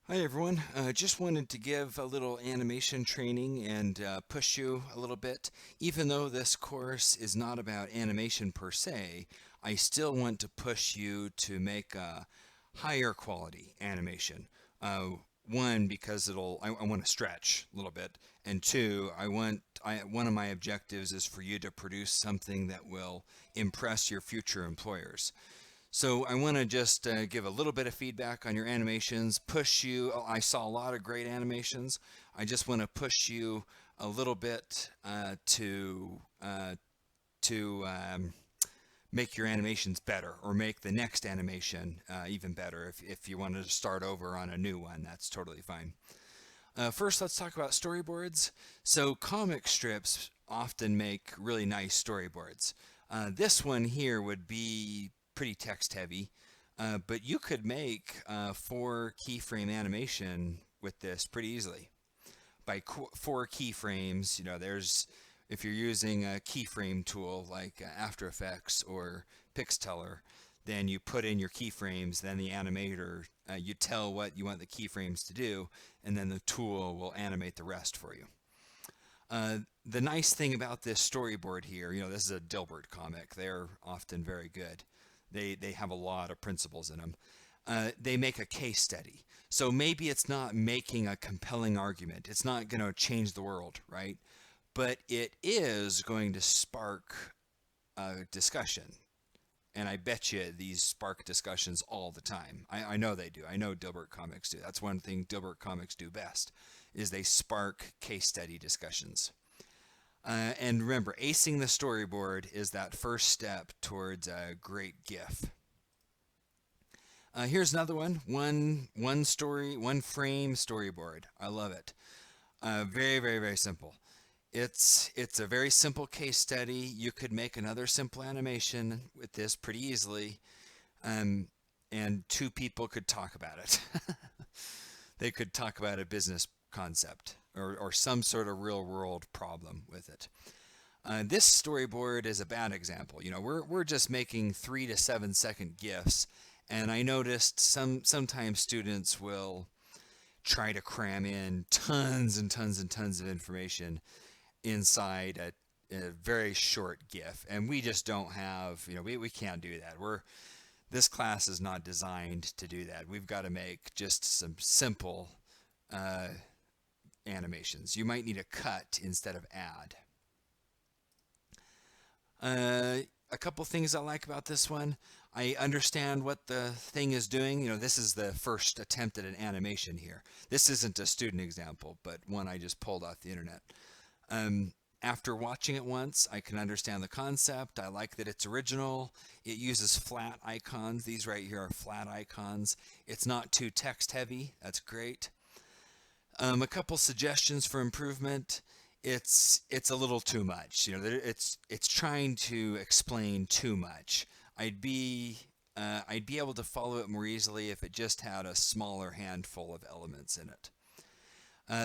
Hi everyone. Just wanted to give a little animation training and push you a little bit. Even though this course is not about animation per se, I still want to push you to make a higher quality animation. Uh, One, because I want to stretch a little bit, and two, one of my objectives is for you to produce something that will impress your future employers. So I want to just give a little bit of feedback on your animations, push you. I saw a lot of great animations. I just want to push you a little bit to make your animations better or make the next animation even better. If you wanted to start over on a new one, that's totally fine. First, let's talk about storyboards. So comic strips often make really nice storyboards. This one here would be pretty text heavy, but you could make 4 keyframe animation with this pretty easily. By 4 keyframes, if you're using a keyframe tool like After Effects or Pixteller, then you put in your keyframes, then the animator, you tell what you want the keyframes to do, and then the tool will animate the rest for you. The nice thing about this storyboard here, this is a Dilbert comic. They're often very good. They have a lot of principles in them. They make a case study. So maybe it's not making a compelling argument. It's not going to change the world, right? But it is going to spark a discussion. And I bet you these spark discussions all the time. I know they do. I know Dilbert comics do. That's one thing Dilbert comics do best, is they spark case study discussions. And remember, acing the storyboard is that first step towards a great GIF. Here's another one. One frame storyboard. I love it. Very, very, very simple. It's a very simple case study. You could make another simple animation with this pretty easily, um, and 2 people could talk about it. They could talk about a business concept or some sort of real world problem with it. This storyboard is a bad example. We're just making 3 to 7 second GIFs, and I noticed sometimes students will try to cram in tons and tons and tons of information inside a very short GIF, and we just don't have, we can't do that. This class is not designed to do that. We've got to make just some simple uh, animations. You might need a cut instead of add. Uh, a couple things I like about this one. I understand what the thing is doing. This is the first attempt at an animation here. This isn't a student example, but one I just pulled off the internet. Um, After watching it once, I can understand the concept. I like that it's original. It uses flat icons. These right here are flat icons. It's not too text heavy. That's great. A couple suggestions for improvement. It's a little too much. It's trying to explain too much. I'd be I'd be able to follow it more easily if it just had a smaller handful of elements in it.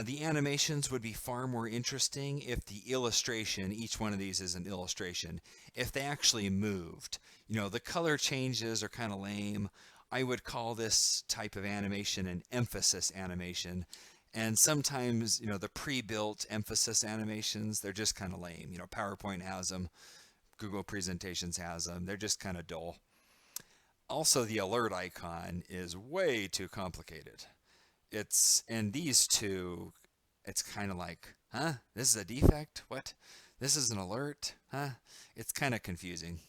The animations would be far more interesting if the illustration, each one of these is an illustration, if they actually moved. The color changes are kind of lame. I would call this type of animation an emphasis animation. And sometimes, the pre-built emphasis animations, they're just kind of lame. PowerPoint has them, Google Presentations has them. They're just kind of dull. Also, the alert icon is way too complicated. And these two, it's kind of like, huh? This is a defect? What? This is an alert? Huh? It's kind of confusing.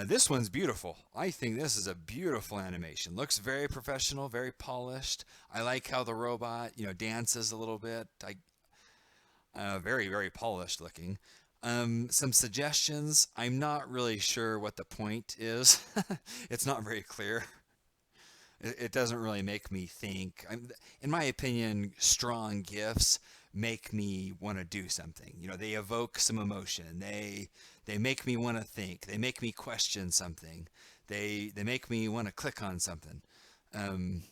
This one's beautiful. I think this is a beautiful animation. Looks very professional, very polished. I like how the robot, dances a little bit. Very, very polished looking. Some suggestions. I'm not really sure what the point is. It's not very clear. It doesn't really make me think. In my opinion, strong gifts make me want to do something. They evoke some emotion. They make me want to think. They make me question something. They make me want to click on something. Um,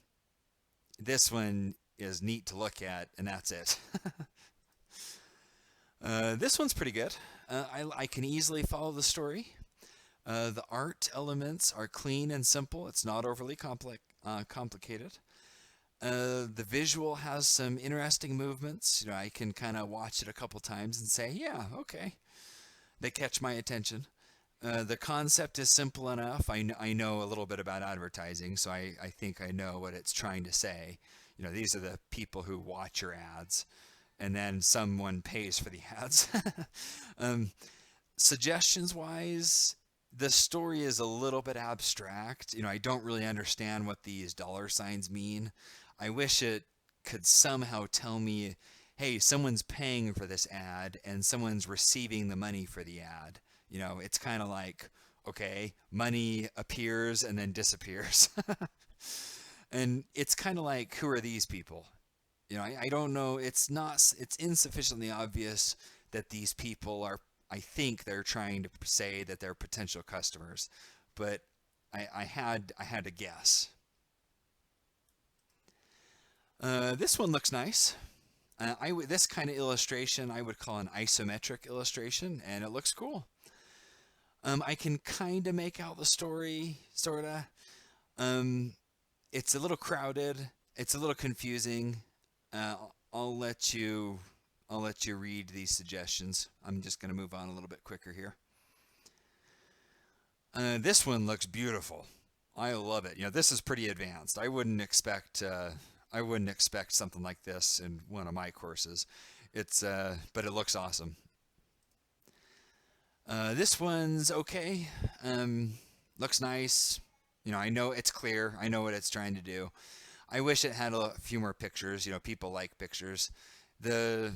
this one is neat to look at, and that's it. This one's pretty good. I can easily follow the story. The art elements are clean and simple. It's not overly complicated. The visual has some interesting movements. You know, I can kind of watch it a couple times and say, yeah, okay, they catch my attention. The concept is simple enough. I know a little bit about advertising, so I think I know what it's trying to say. You know, these are the people who watch your ads, and then someone pays for the ads. um, Suggestions wise, the story is a little bit abstract. You know, I don't really understand what these dollar signs mean. I wish it could somehow tell me, hey, someone's paying for this ad and someone's receiving the money for the ad. You know, it's kind of like, okay, money appears and then disappears. And it's kind of like, who are these people? You know, I don't know. It's insufficiently obvious that these people are, I think they're trying to say that they're potential customers, but I had to guess. This one looks nice. This kind of illustration I would call an isometric illustration, and it looks cool. I can kind of make out the story, sorta. Um, it's a little crowded. It's a little confusing. Uh, I'll let you I'll let you read these suggestions. I'm just going to move on a little bit quicker here. This one looks beautiful. I love it. You know, this is pretty advanced. I wouldn't expect something like this in one of my courses. But it looks awesome. This one's okay. Looks nice. You know, I know it's clear. I know what it's trying to do. I wish it had a few more pictures. You know, people like pictures. The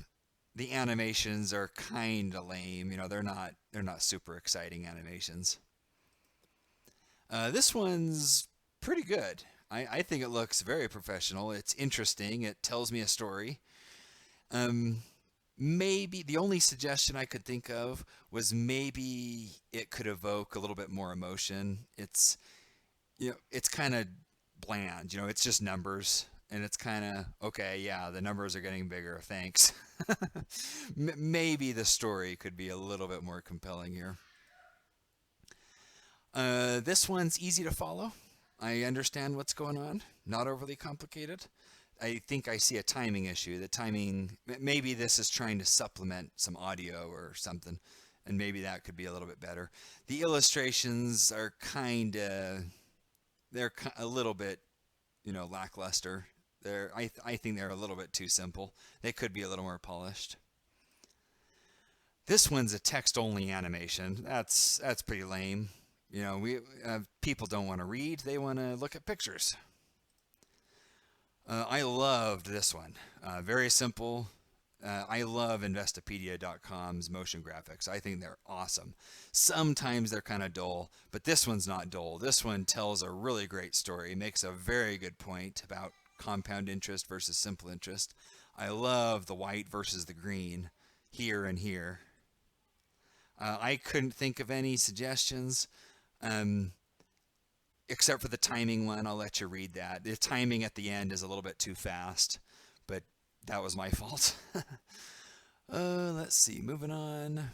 the animations are kind of lame. You know, they're not super exciting animations. This one's pretty good. I think it looks very professional. It's interesting. It tells me a story. Um, Maybe the only suggestion I could think of was maybe it could evoke a little bit more emotion. It's kind of bland. You know, it's just numbers, and it's kind of okay. Yeah, the numbers are getting bigger. Thanks. Maybe the story could be a little bit more compelling here. This one's easy to follow. I understand what's going on. Not overly complicated. I think I see a timing issue. The timing, maybe this is trying to supplement some audio or something, and maybe that could be a little bit better. The illustrations are they're a little bit, lackluster. I think they're a little bit too simple. They could be a little more polished. This one's a text-only animation. That's pretty lame. You know, we people don't want to read; they want to look at pictures. I loved this one. Very simple. I love Investopedia.com's motion graphics. I think they're awesome. Sometimes they're kind of dull, but this one's not dull. This one tells a really great story, makes a very good point about compound interest versus simple interest. I love the white versus the green here and here. I couldn't think of any suggestions. Um, Except for the timing one. I'll let you read that. The timing at the end is a little bit too fast, but that was my fault. Let's see, moving on.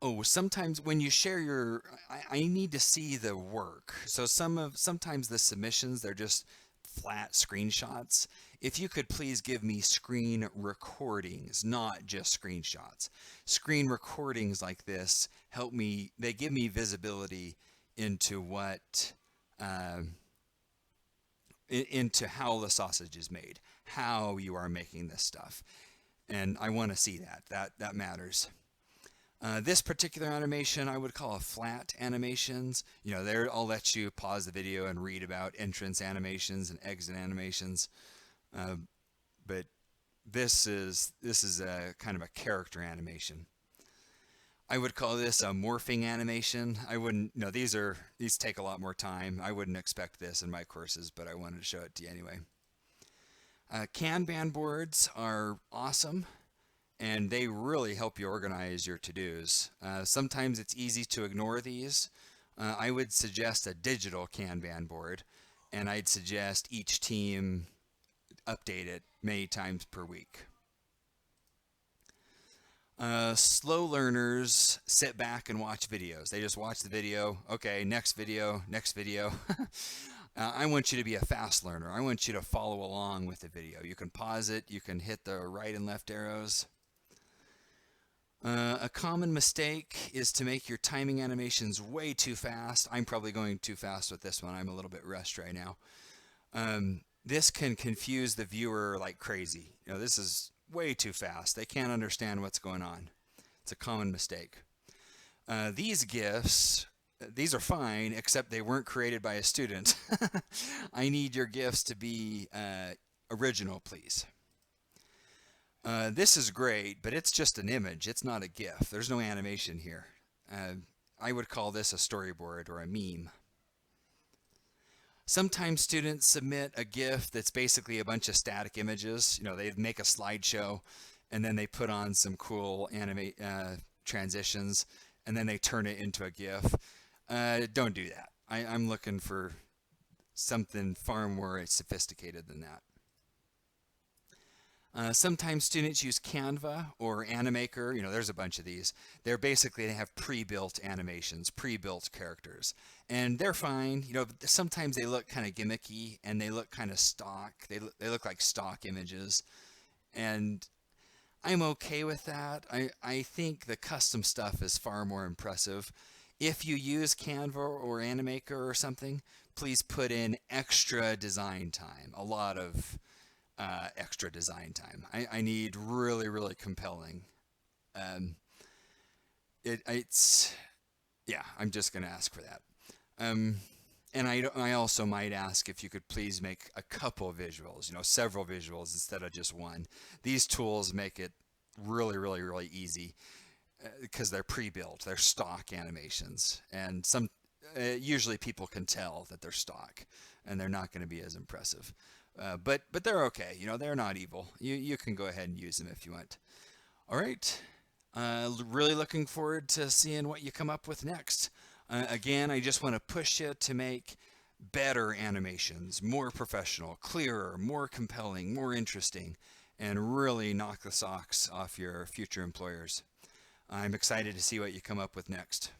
Oh, sometimes when you share I need to see the work. So sometimes the submissions, they're just flat screenshots. If you could please give me screen recordings, not just screenshots. Screen recordings like this help me, they give me visibility into um, into how the sausage is made, how you are making this stuff, and I want to see that. That matters. This particular animation I would call a flat animations. You know, there I'll let you pause the video and read about entrance animations and exit animations. Uh, but this is a kind of a character animation. I would call this a morphing animation. I wouldn't, no, these take a lot more time. I wouldn't expect this in my courses, but I wanted to show it to you anyway. Kanban boards are awesome, and they really help you organize your to-dos. Sometimes it's easy to ignore these. I would suggest a digital Kanban board, and I'd suggest each team update it many times per week. Slow learners sit back and watch videos. They just watch the video. Okay, next video, next video. I want you to be a fast learner. I want you to follow along with the video. You can pause it. You can hit the right and left arrows. A common mistake is to make your timing animations way too fast. I'm probably going too fast with this one. I'm a little bit rushed right now. This can confuse the viewer like crazy. This is way too fast. They can't understand what's going on. It's a common mistake. These GIFs, these are fine, except they weren't created by a student. I need your GIFs to be original, please. This is great, but it's just an image. It's not a GIF. There's no animation here. I would call this a storyboard or a meme. Sometimes students submit a GIF that's basically a bunch of static images. They make a slideshow, and then they put on some cool transitions, and then they turn it into a GIF. Don't do that. I'm looking for something far more sophisticated than that. Sometimes students use Canva or Animaker. There's a bunch of these. They have pre-built animations, pre-built characters, and they're fine. Sometimes they look kind of gimmicky and they look kind of stock. They look like stock images, and I'm okay with that. I think the custom stuff is far more impressive. If you use Canva or Animaker or something, please put in extra design time. A lot of extra design time. I need really, really compelling. Yeah, I'm just going to ask for that. And I also might ask if you could please make a couple visuals, several visuals instead of just one. These tools make it really, really, really easy because they're pre-built. They're stock animations, and usually people can tell that they're stock, and they're not going to be as impressive. But they're okay. They're not evil. You can go ahead and use them if you want. All right. Really looking forward to seeing what you come up with next. Again, I just want to push you to make better animations, more professional, clearer, more compelling, more interesting, and really knock the socks off your future employers. I'm excited to see what you come up with next.